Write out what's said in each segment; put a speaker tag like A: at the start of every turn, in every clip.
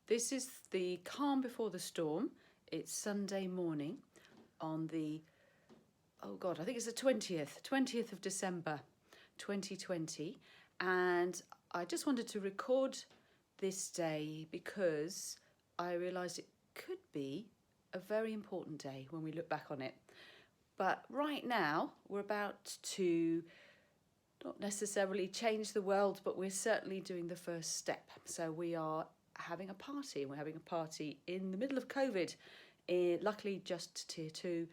A: This is the calm before the storm. It's Sunday morning on the, I think it's the 20th of December 2020. And I just wanted to record this day because I realised it could be a very important day when we look back on it. But right now, we're about to not necessarily change the world, but we're certainly doing the first step. So we are having a party. We're having a party in the middle of COVID, luckily just Tier 2,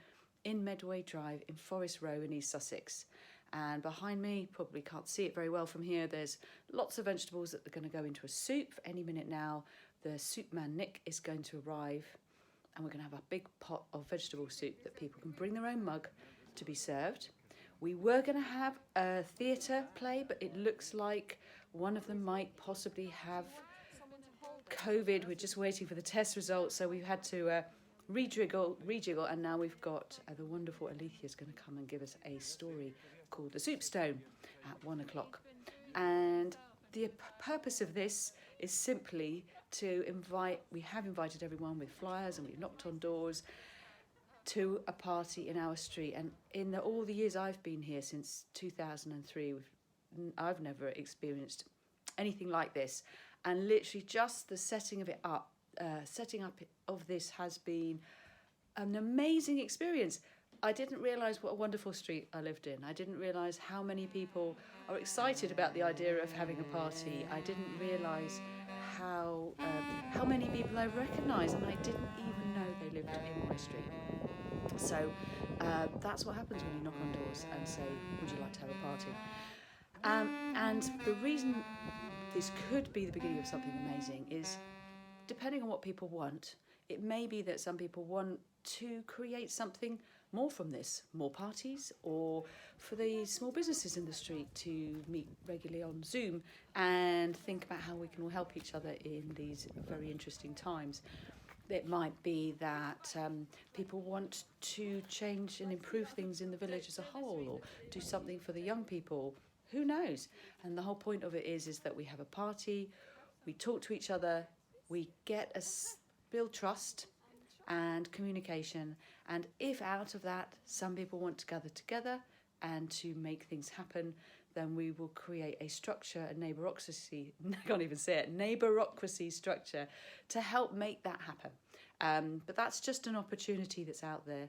A: in Medway Drive in Forest Row in East Sussex. And behind me, probably can't see it very well from here, there's lots of vegetables that are going to go into a soup. Any minute now, the soup man Nick is going to arrive, and we're going to have a big pot of vegetable soup that people can bring their own mug to be served. We were going to have a theatre play, but it looks like one of them might possibly have COVID. We're just waiting for the test results, so we've had to rejiggle, and now we've got the wonderful Alethea's going to come and give us a story called The Soup Stone at 1 o'clock. And the purpose of this is simply to we have invited everyone with flyers, and we've knocked on doors to a party in our street. And in all the years I've been here, since 2003, I've never experienced anything like this. And literally just the setting up of this has been an amazing experience. I didn't realise what a wonderful street I lived in. I didn't realise how many people are excited about the idea of having a party. I didn't realise how many people I recognise, and I didn't even know they lived in my street. So that's what happens when you knock on doors and say, would you like to have a party? And the reason this could be the beginning of something amazing is, depending on what people want, it may be that some people want to create something more from this, more parties, or for the small businesses in the street to meet regularly on Zoom and think about how we can all help each other in these very interesting times. It might be that people want to change and improve things in the village as a whole, or do something for the young people. Who knows? And the whole point of it is that we have a party, we talk to each other, we build trust and communication. And if out of that some people want to gather together and to make things happen, then we will create a structure, a neighbourocracy, I can't even say it, neighbourocracy structure to help make that happen. But that's just an opportunity that's out there.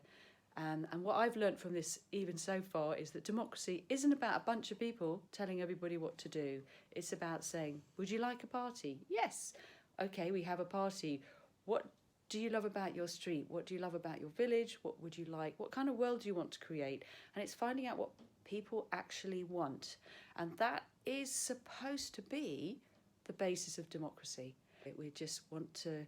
A: And what I've learned from this even so far is that democracy isn't about a bunch of people telling everybody what to do. It's about saying, would you like a party? Yes. Okay, we have a party. What do you love about your street? What do you love about your village? What would you like? What kind of world do you want to create? And it's finding out what people actually want. And that is supposed to be the basis of democracy. We just want to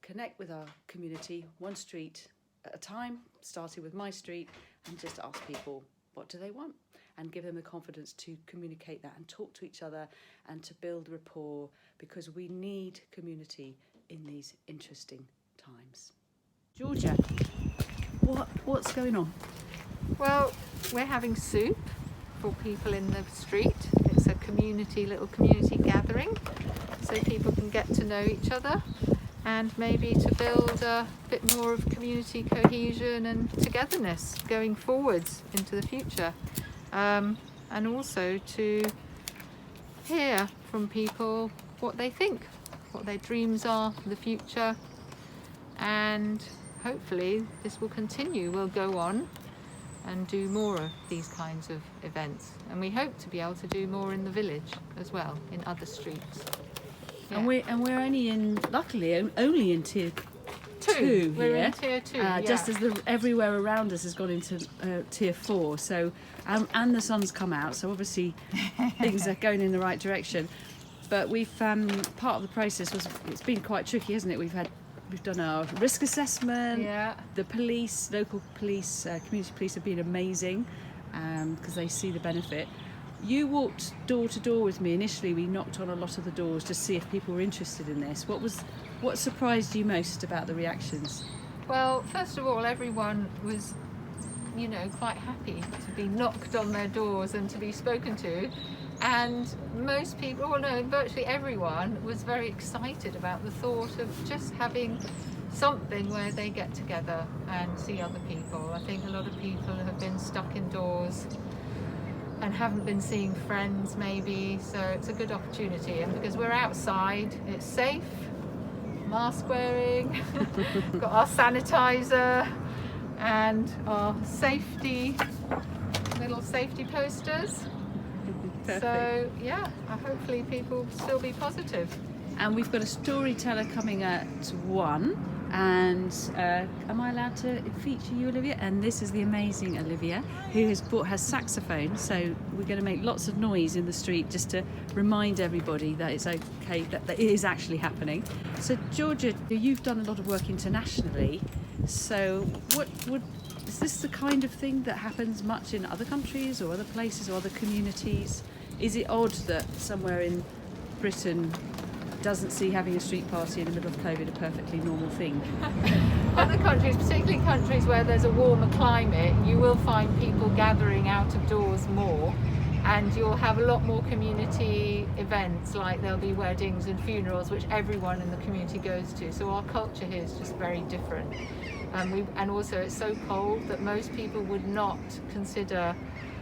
A: connect with our community, one street at a time, starting with my street, and just ask people, what do they want? And give them the confidence to communicate that and talk to each other and to build rapport, because we need community in these interesting times. Georgia, what's going on?
B: Well, we're having soup for people in the street. It's a little community gathering, so people can get to know each other and maybe to build a bit more of community cohesion and togetherness going forwards into the future. And also to hear from people what they think, what their dreams are for the future, and hopefully this will continue. We'll go on and do more of these kinds of events, and we hope to be able to do more in the village as well, in other streets. Yeah.
A: And we're luckily only in Tier 2
B: We're
A: here.
B: in Tier 2,
A: just as everywhere around us has gone into Tier 4. So and the sun's come out, so obviously things are going in the right direction. But we've part of the process it's been quite tricky, hasn't it? We've done our risk assessment.
B: Yeah.
A: The police, local police, community police have been amazing because they see the benefit. You walked door to door with me. Initially, we knocked on a lot of the doors to see if people were interested in this. What surprised you most about the reactions?
B: Well, first of all, everyone was, quite happy to be knocked on their doors and to be spoken to. And most people, well no, virtually everyone was very excited about the thought of just having something where they get together and see other people. I think a lot of people have been stuck indoors and haven't been seeing friends maybe, so it's a good opportunity. And because we're outside, it's safe, mask wearing, got our sanitizer and our little safety posters.
A: Perfect.
B: So yeah, hopefully people will still be positive.
A: And we've got a storyteller coming at 1. And am I allowed to feature you, Olivia? And this is the amazing Olivia, who has brought her saxophone. So we're going to make lots of noise in the street just to remind everybody that it's okay, that it is actually happening. So Georgia, you've done a lot of work internationally. So is this the kind of thing that happens much in other countries or other places or other communities? Is it odd that somewhere in Britain doesn't see having a street party in the middle of COVID a perfectly normal thing?
B: Other countries, particularly countries where there's a warmer climate, you will find people gathering out of doors more, and you'll have a lot more community events, like there'll be weddings and funerals which everyone in the community goes to. So our culture here is just very different. And also it's so cold that most people would not consider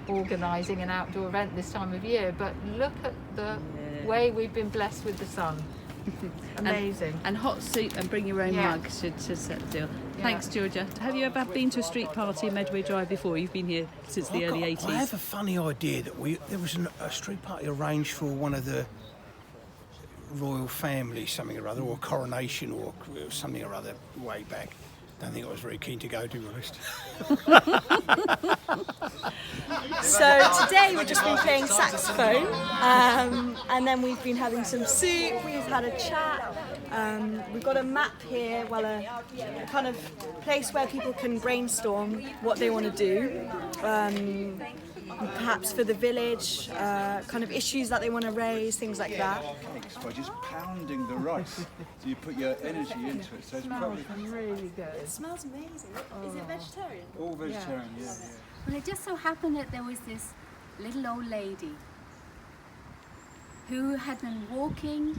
B: organising an outdoor event this time of year, but look at the way we've been blessed with the sun. Amazing.
A: And hot soup and bring your own mug should set the deal.
B: Yeah.
A: Thanks, Georgia. Have you ever been to a street party in Medway Drive before? You've been here since the early 80s.
C: I have a funny idea that there was a street party arranged for one of the royal family, something or other, or coronation or something or other way back. Don't think I was very keen to go, to be honest.
D: So today we've just been playing saxophone, and then we've been having some soup, we've had a chat, we've got a map here, well a kind of place where people can brainstorm what they want to do, perhaps for the village, kind of issues that they want to raise, things like that.
E: By just pounding the rice, so you put your energy into it. So it's probably
B: really good.
D: It smells amazing. Is it vegetarian?
E: all vegetarian. Yeah.
F: Well, it just so happened that there was this little old lady who had been walking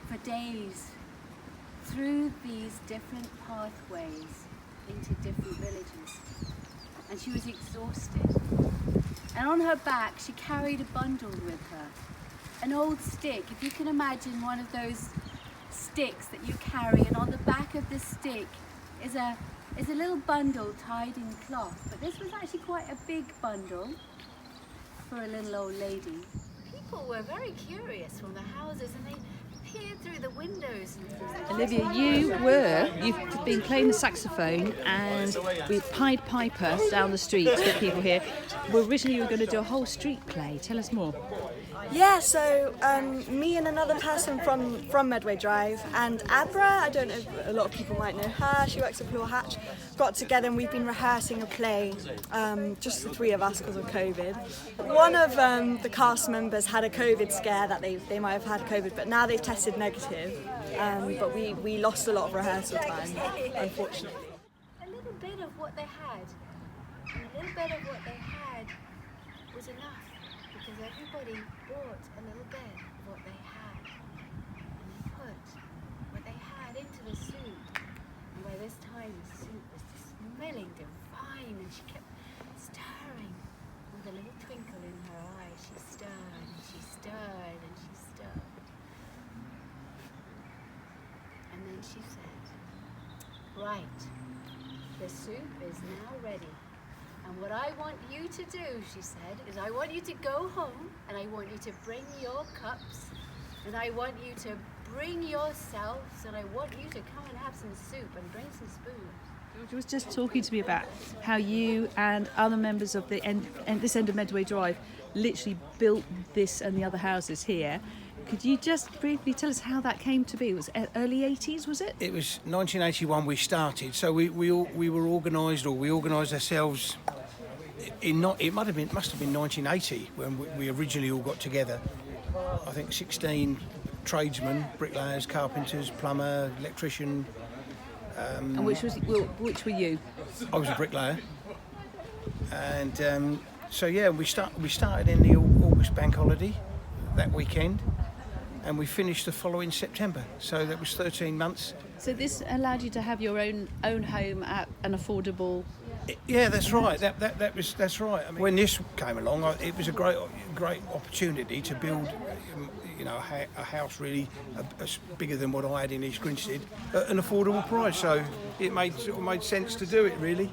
F: for days through these different pathways into different villages, and she was exhausted. And on her back she carried a bundle with her, an old stick. If you can imagine one of those sticks that you carry, and on the back of the stick is a little bundle tied in cloth, but this was actually quite a big bundle for a little old lady. People were very curious from the houses, and they peered through the windows.
A: Olivia, you've been playing the saxophone, and with Pied Piper down the street to get people here. Well, originally you were going to do a whole street play. Tell us more.
D: Yeah, so me and another person from Medway Drive, and Abra, I don't know if a lot of people might know her, she works at Floor Hatch, got together and we've been rehearsing a play, just the 3 of us because of COVID. One of the cast members had a COVID scare, that they might have had COVID, but now they've tested negative, but we lost a lot of rehearsal time, unfortunately.
F: A little bit of what they had, and a little bit of what they had was enough, because everybody brought a little bit of what they had, and they put what they had into the soup. And by this time the soup was smelling divine, and she kept stirring with a little twinkle in her eye. She stirred and she stirred and she stirred, and then she said, "Right, the soup is now ready. And what I want you to do," she said, "is I want you to go home, and I want you to bring your cups, and I want you to bring yourselves, and I want you to come and have some soup and bring some spoons."
A: Georgia was just talking to me about how you and other members of this end of Medway Drive literally built this and the other houses here. Could you just briefly tell us how that came to be? It was early 80s, was it?
C: It was 1981 we started, so we were organised, or we organised ourselves. It must have been 1980 when we originally all got together. I think 16 tradesmen, bricklayers, carpenters, plumber, electrician.
A: And which were you?
C: I was a bricklayer, and so yeah, we started in the August August bank holiday that weekend, and we finished the following September. So that was 13 months.
A: So this allowed you to have your own home at an affordable.
C: Yeah, that's right. That's right. I mean, when this came along, it was a great opportunity to build, a house really bigger than what I had in East Grinstead at an affordable price. So it made sense to do it, really.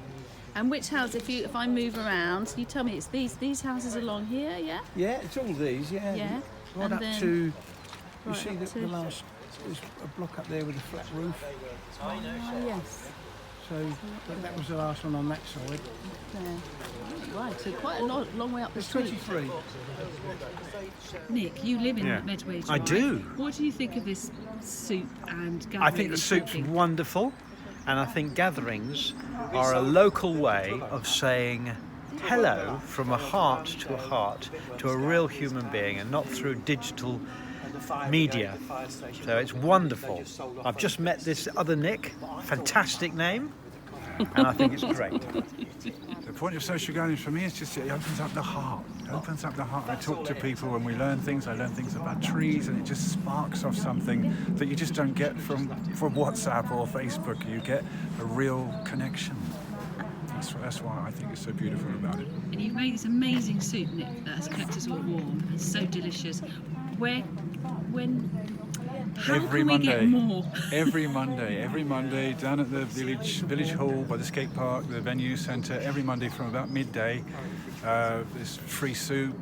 A: And which house, if I move around, you tell me it's these houses along here, yeah?
C: Yeah, it's all these. Yeah.
A: Yeah.
C: Right
A: And
C: up
A: then-
C: to. You
A: right
C: see
A: up to-
C: the last. There's a block up there with a flat roof.
A: Oh, yes.
C: So that was the last one on that side.
A: There. Right, so quite a long way up the
C: There's
A: street.
C: 23.
A: Nick, you live in
G: Yeah.
A: Medway Drive.
G: I do.
A: What do you think of this soup and gathering?
G: I think the
A: and
G: soup's
A: cooking?
G: wonderful, and I think gatherings are a local way of saying hello from a heart to a real human being, and not through digital media. So it's wonderful. I've just met this other Nick, fantastic name, and I think it's great.
E: The point of social gathering for me is just it opens up the heart. It opens up the heart. I talk to people and we learn things. I learn things about trees, and it just sparks off something that you just don't get from WhatsApp or Facebook. You get a real connection. That's why I think it's so beautiful about it.
A: And you've made this amazing soup, Nick, that has kept us all warm and so delicious. How
E: Every
A: can we
E: Monday.
A: get more?
E: Every Monday, down at the village hall by the skate park, the venue centre. Every Monday from about midday, there's free soup,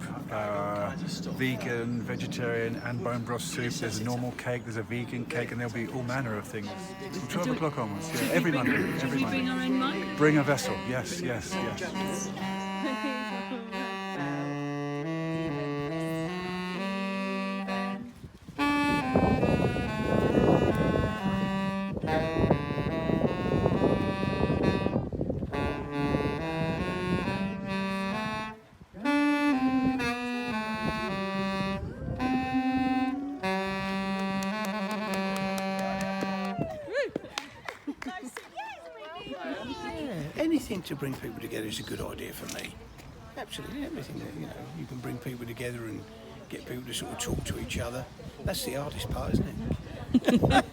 E: vegan, vegetarian, and bone broth soup. There's a normal cake, there's a vegan cake, and there'll be all manner of things. From 12 o'clock onwards. Yeah, every Monday.
A: Should
E: Every
A: we
E: Monday.
A: bring our own mic?
E: Bring a vessel. Yes.
C: Anything to bring people together is a good idea for me. Absolutely, everything that you can bring people together and get people to sort of talk to each other. That's the hardest part, isn't it?